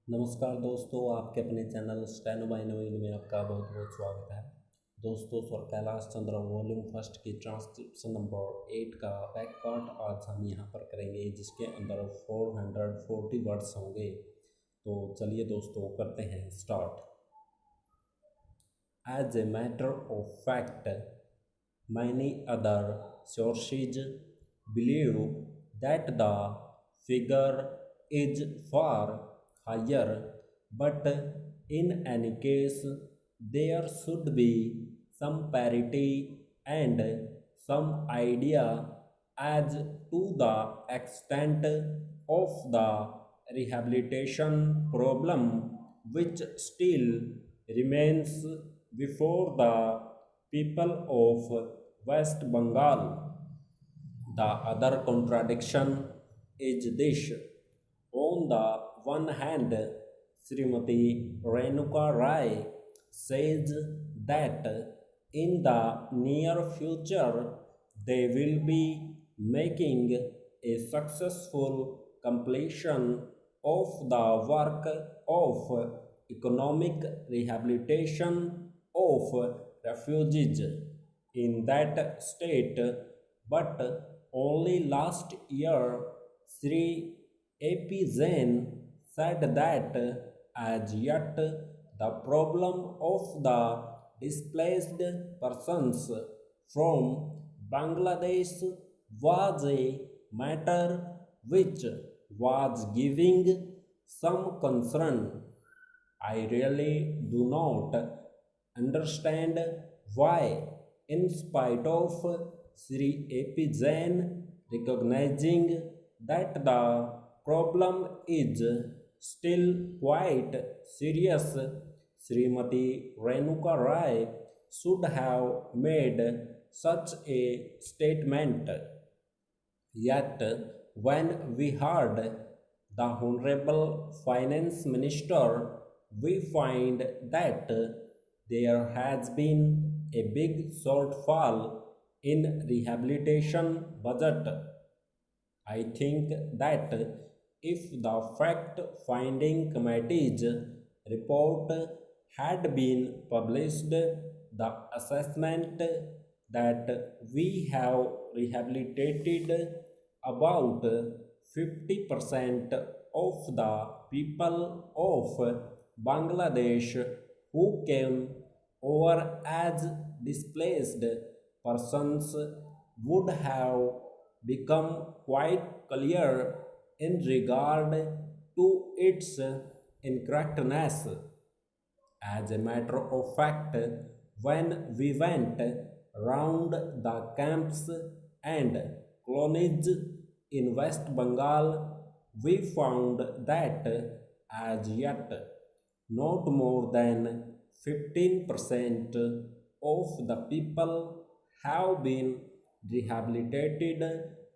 नमस्कार दोस्तों, आपके अपने चैनल स्टेनो में आपका बहुत बहुत स्वागत है। दोस्तों, sir Kailash Chandra volume first की ट्रांसक्रिप्शन नंबर 8 का बैक पार्ट आज हम यहाँ पर करेंगे, जिसके अंदर 440 वर्ड्स होंगे। तो चलिए दोस्तों, करते हैं start. As a matter of fact, many other sources believe that the figure is far higher, but in any case, there should be some parity and some idea as to the extent of the rehabilitation problem which still remains before the people of West Bengal. The other contradiction is this. On the one hand, Srimati Renuka Rai says that in the near future they will be making a successful completion of the work of economic rehabilitation of refugees in that state, but only last year Sri A.P. Jain said that as yet the problem of the displaced persons from Bangladesh was a matter which was giving some concern. I really do not understand why, in spite of Sri A.P. Jain recognizing that the problem is still quite serious, Srimati Renuka Rai should have made such a statement. Yet, when we heard the Honorable Finance Minister, we find that there has been a big shortfall in rehabilitation budget. I think that if the fact-finding committee's report had been published, the assessment that we have rehabilitated about 50% of the people of Bangladesh who came over as displaced persons would have become quite clear in regard to its incorrectness. As a matter of fact, when we went round the camps and colonies in West Bengal, we found that as yet not more than 15% of the people have been rehabilitated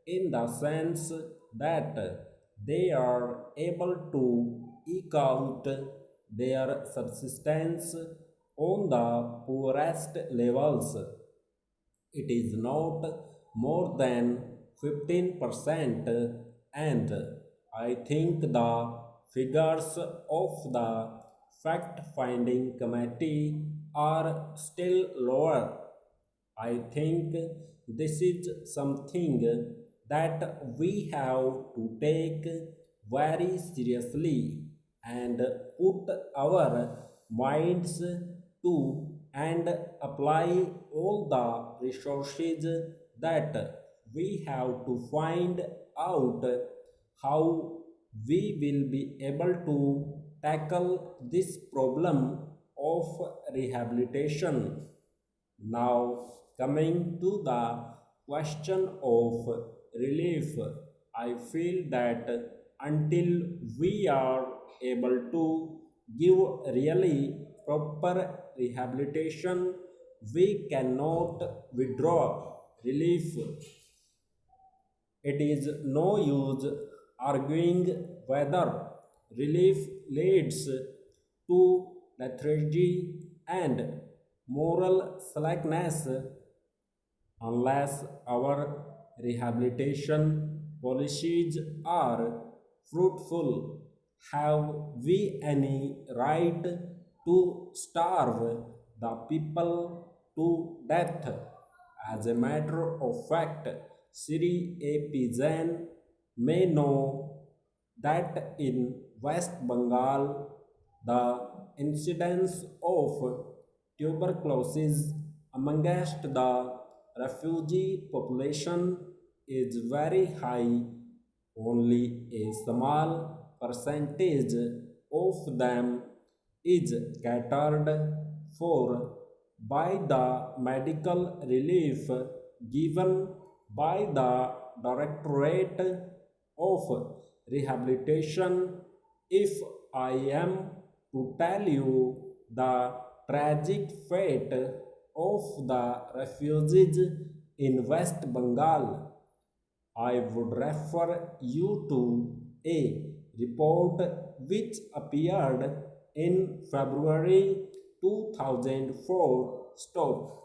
in the sense that they are able to eke out their subsistence on the poorest levels. It is not more than 15%, and I think the figures of the fact-finding committee are still lower. I think this is something that we have to take very seriously and put our minds to and apply all the resources that we have to find out how we will be able to tackle this problem of rehabilitation. Now, coming to the question of relief, I feel that until we are able to give really proper rehabilitation, we cannot withdraw relief. It is no use arguing whether relief leads to lethargy and moral slackness unless our rehabilitation policies are fruitful. Have we any right to starve the people to death? As a matter of fact, Sri A.P. Jain may know that in West Bengal, the incidence of tuberculosis amongst the refugee population is very high. Only a small percentage of them is catered for by the medical relief given by the Directorate of Rehabilitation. If I am to tell you the tragic fate of the refugees in West Bengal, I would refer you to a report which appeared in February 2004. Stop.